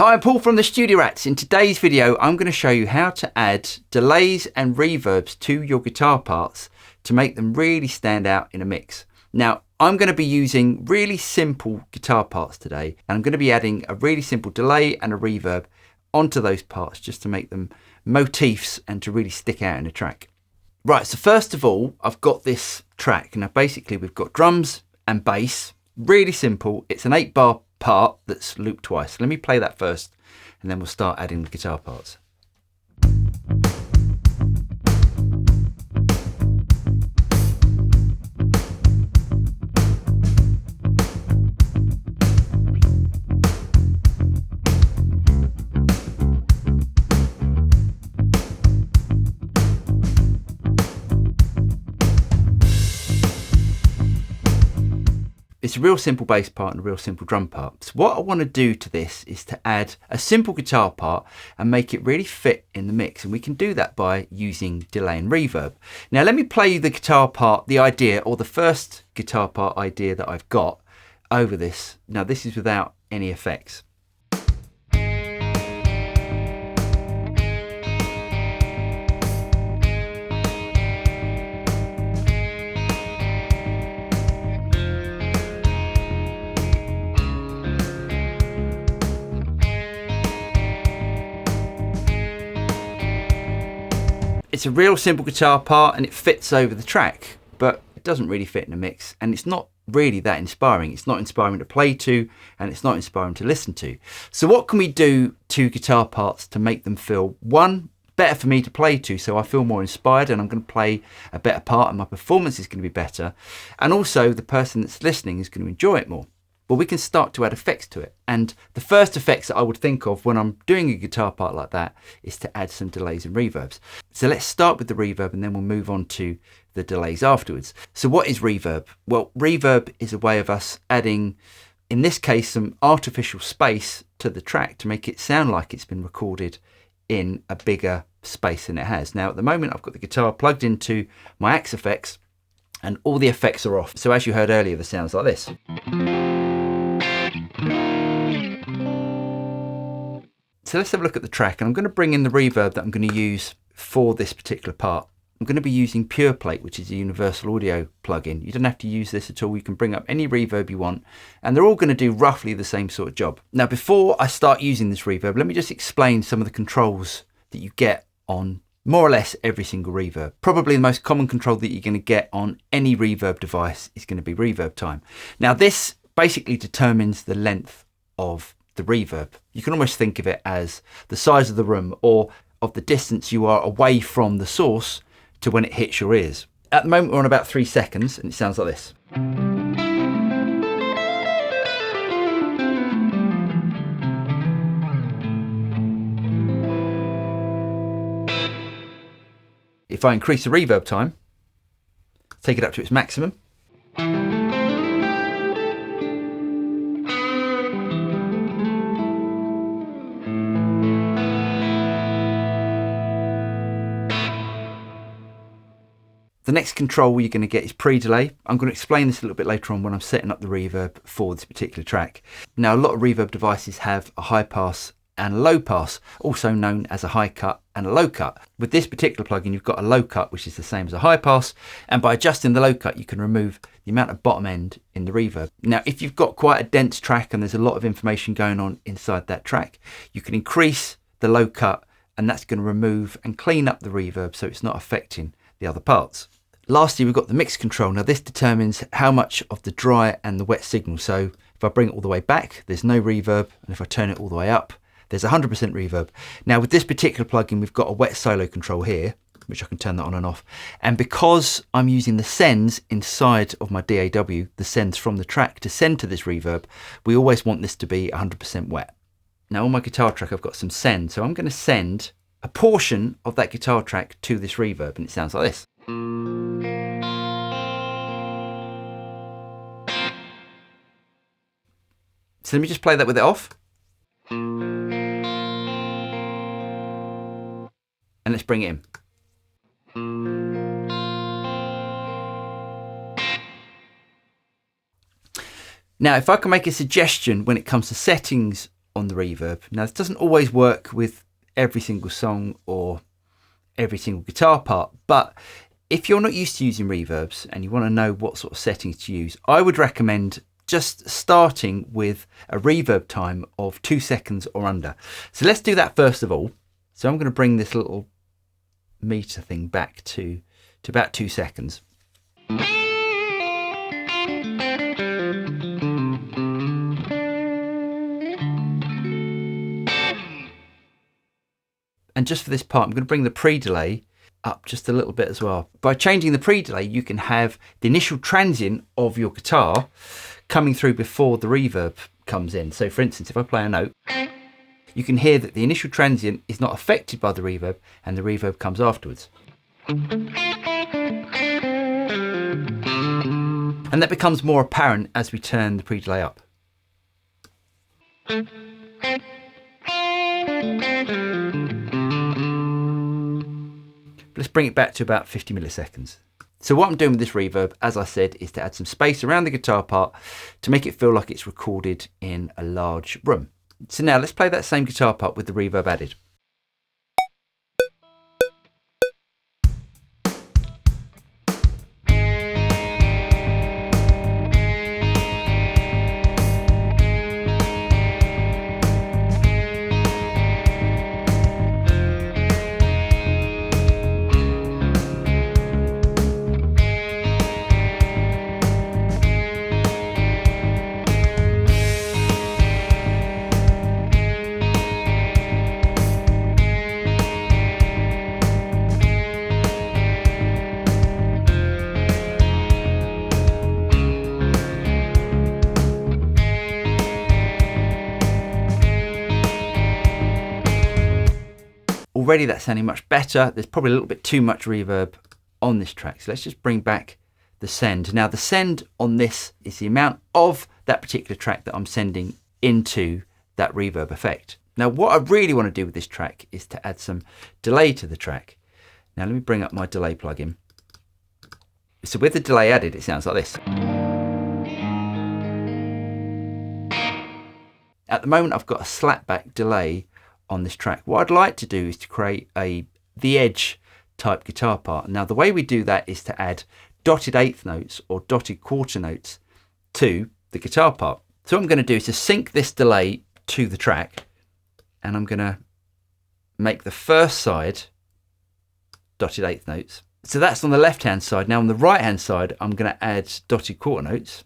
Hi, I'm Paul from the Guitarists. In today's video, I'm going to show you how to add delays and reverbs to your guitar parts to make them really stand out in a mix. Now, I'm going to be using really simple guitar parts today, and I'm going to be adding a really simple delay and a reverb onto those parts just to make them motifs and to really stick out in a track. Right, so first of all, I've got this track. Now, basically, we've got drums and bass. Really simple. It's an 8-bar part that's looped twice. Let me play that first and then we'll start adding the guitar parts. It's a real simple bass part and a real simple drum part. So what I want to do to this is to add a simple guitar part and make it really fit in the mix. And we can do that by using delay and reverb. Now let me play the guitar part, the idea, or the first guitar part idea that I've got over this. Now this is without any effects. It's a real simple guitar part and it fits over the track, but it doesn't really fit in a mix, and it's not really that inspiring. It's not inspiring to play to, and it's not inspiring to listen to. So what can we do to guitar parts to make them feel, one, better for me to play to, so I feel more inspired and I'm going to play a better part and my performance is going to be better, and also the person that's listening is going to enjoy it more? Well, we can start to add effects to it. And the first effects that I would think of when I'm doing a guitar part like that is to add some delays and reverbs. So let's start with the reverb and then we'll move on to the delays afterwards. So what is reverb? Well, reverb is a way of us adding, in this case, some artificial space to the track to make it sound like it's been recorded in a bigger space than it has. Now, at the moment, I've got the guitar plugged into my Axe effects and all the effects are off. So as you heard earlier, the sounds like this. So let's have a look at the track, and I'm going to bring in the reverb that I'm going to use for this particular part. I'm going to be using Pure Plate, which is a universal audio plugin. You don't have to use this at all. You can bring up any reverb you want, and they're all going to do roughly the same sort of job. Now, before I start using this reverb, let me just explain some of the controls that you get on more or less every single reverb. Probably the most common control that you're going to get on any reverb device is going to be reverb time. Now, this basically determines the length of the reverb. You can almost think of it as the size of the room or of the distance you are away from the source to when it hits your ears. At the moment, we're on about 3 seconds and it sounds like this. If I increase the reverb time, take it up to its maximum, the next control you're going to get is pre-delay. I'm going to explain this a little bit later on when I'm setting up the reverb for this particular track. Now, a lot of reverb devices have a high pass and a low pass, also known as a high cut and a low cut. With this particular plugin, you've got a low cut, which is the same as a high pass, and by adjusting the low cut, you can remove the amount of bottom end in the reverb. Now, if you've got quite a dense track and there's a lot of information going on inside that track, you can increase the low cut, and that's going to remove and clean up the reverb so it's not affecting the other parts. Lastly, we've got the mix control. Now this determines how much of the dry and the wet signal. So if I bring it all the way back, there's no reverb. And if I turn it all the way up, there's 100% reverb. Now with this particular plugin, we've got a wet solo control here, which I can turn that on and off. And because I'm using the sends inside of my DAW, the sends from the track to send to this reverb, we always want this to be 100% wet. Now on my guitar track, I've got some send. So I'm going to send a portion of that guitar track to this reverb, and it sounds like this. So let me just play that with it off. And let's bring it in. Now, if I can make a suggestion when it comes to settings on the reverb. Now, this doesn't always work with every single song or every single guitar part, but if you're not used to using reverbs and you want to know what sort of settings to use, I would recommend just starting with a reverb time of 2 seconds or under. So let's do that first of all. So I'm going to bring this little meter thing back to about 2 seconds. And just for this part, I'm going to bring the pre-delay up just a little bit as well. By changing the pre-delay, you can have the initial transient of your guitar coming through before the reverb comes in. So for instance, if I play a note, you can hear that the initial transient is not affected by the reverb and the reverb comes afterwards. And that becomes more apparent as we turn the pre-delay up. Let's bring it back to about 50 milliseconds. So what I'm doing with this reverb, as I said, is to add some space around the guitar part to make it feel like it's recorded in a large room. So now let's play that same guitar part with the reverb added. Already that's sounding much better. There's probably a little bit too much reverb on this track. So let's just bring back the send. Now the send on this is the amount of that particular track that I'm sending into that reverb effect. Now what I really want to do with this track is to add some delay to the track. Now let me bring up my delay plugin. So with the delay added, it sounds like this. At the moment I've got a slapback delay on this track. What I'd like to do is to create the edge type guitar part. Now the way we do that is to add dotted eighth notes or dotted quarter notes to the guitar part. So what I'm going to do is to sync this delay to the track, and I'm going to make the first side dotted eighth notes. So that's on the left hand side. Now on the right hand side I'm going to add dotted quarter notes,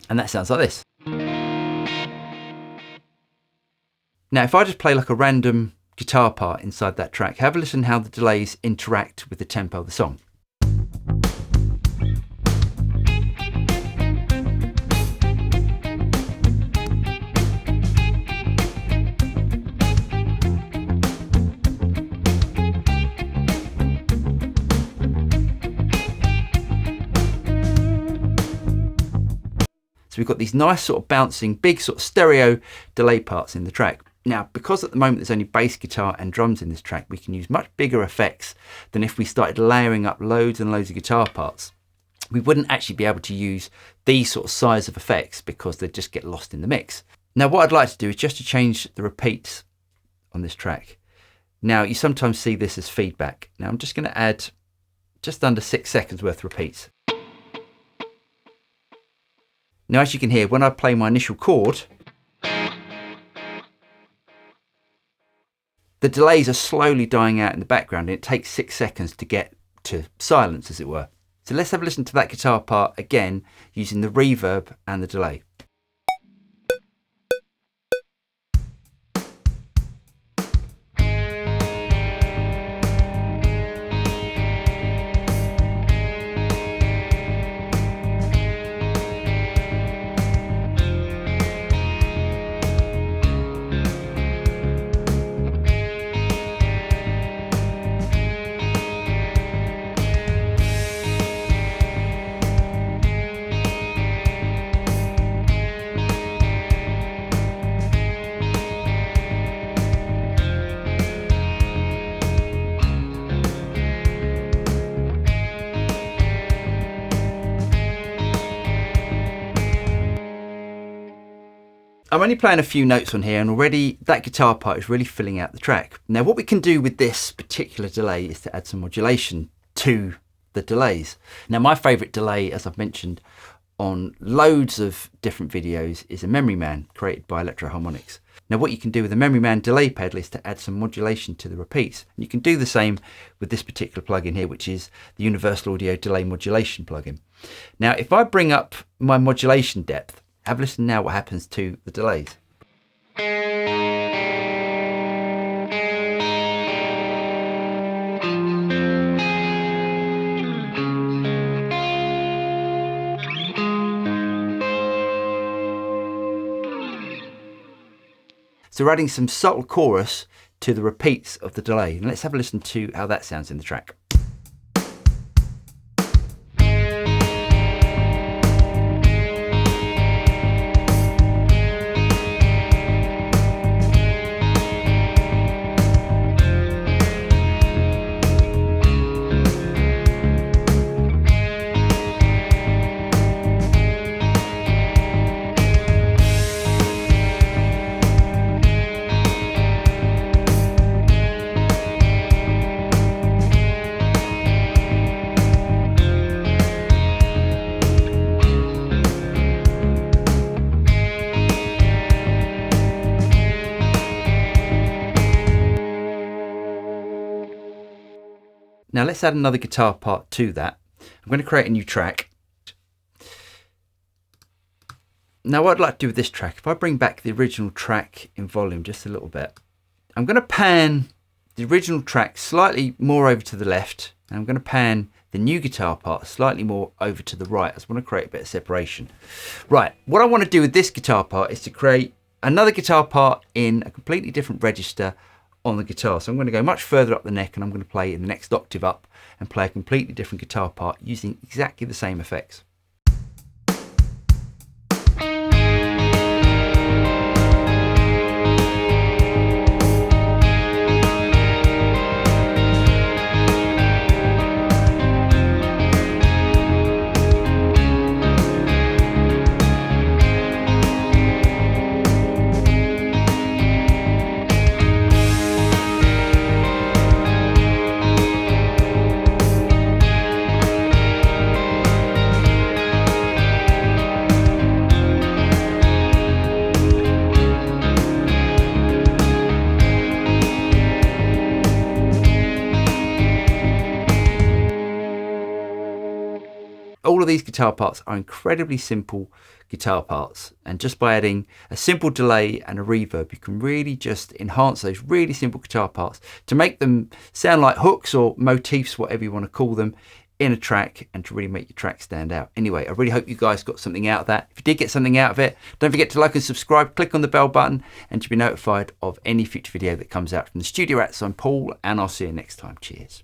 and that sounds like this. Now, if I just play like a random guitar part inside that track, have a listen how the delays interact with the tempo of the song. So we've got these nice sort of bouncing, big sort of stereo delay parts in the track. Now, because at the moment there's only bass guitar and drums in this track, we can use much bigger effects than if we started layering up loads and loads of guitar parts. We wouldn't actually be able to use these sort of size of effects because they'd just get lost in the mix. Now, what I'd like to do is just to change the repeats on this track. Now, you sometimes see this as feedback. Now, I'm just going to add just under 6 seconds worth of repeats. Now, as you can hear, when I play my initial chord, the delays are slowly dying out in the background, and it takes 6 seconds to get to silence, as it were. So let's have a listen to that guitar part again using the reverb and the delay. I'm only playing a few notes on here and already that guitar part is really filling out the track. Now what we can do with this particular delay is to add some modulation to the delays. Now my favourite delay, as I've mentioned on loads of different videos, is a Memory Man created by Electro Harmonics. Now what you can do with the Memory Man delay pedal is to add some modulation to the repeats. And you can do the same with this particular plugin here, which is the Universal Audio Delay Modulation plugin. Now if I bring up my modulation depth, have a listen now what happens to the delays. So we're adding some subtle chorus to the repeats of the delay. And let's have a listen to how that sounds in the track. Now let's add another guitar part to that. I'm going to create a new track. Now what I'd like to do with this track, if I bring back the original track in volume just a little bit, I'm going to pan the original track slightly more over to the left, and I'm going to pan the new guitar part slightly more over to the right. I just want to create a bit of separation. Right, what I want to do with this guitar part is to create another guitar part in a completely different register on the guitar. So I'm going to go much further up the neck and I'm going to play in the next octave up and play a completely different guitar part using exactly the same effects. All of these guitar parts are incredibly simple guitar parts, and just by adding a simple delay and a reverb you can really just enhance those really simple guitar parts to make them sound like hooks or motifs, whatever you want to call them, in a track, and to really make your track stand out. Anyway, I really hope you guys got something out of that. If you did get something out of it, don't forget to like and subscribe, click on the bell button, and to be notified of any future video that comes out from the Studio Rats. I'm Paul, and I'll see you next time. Cheers.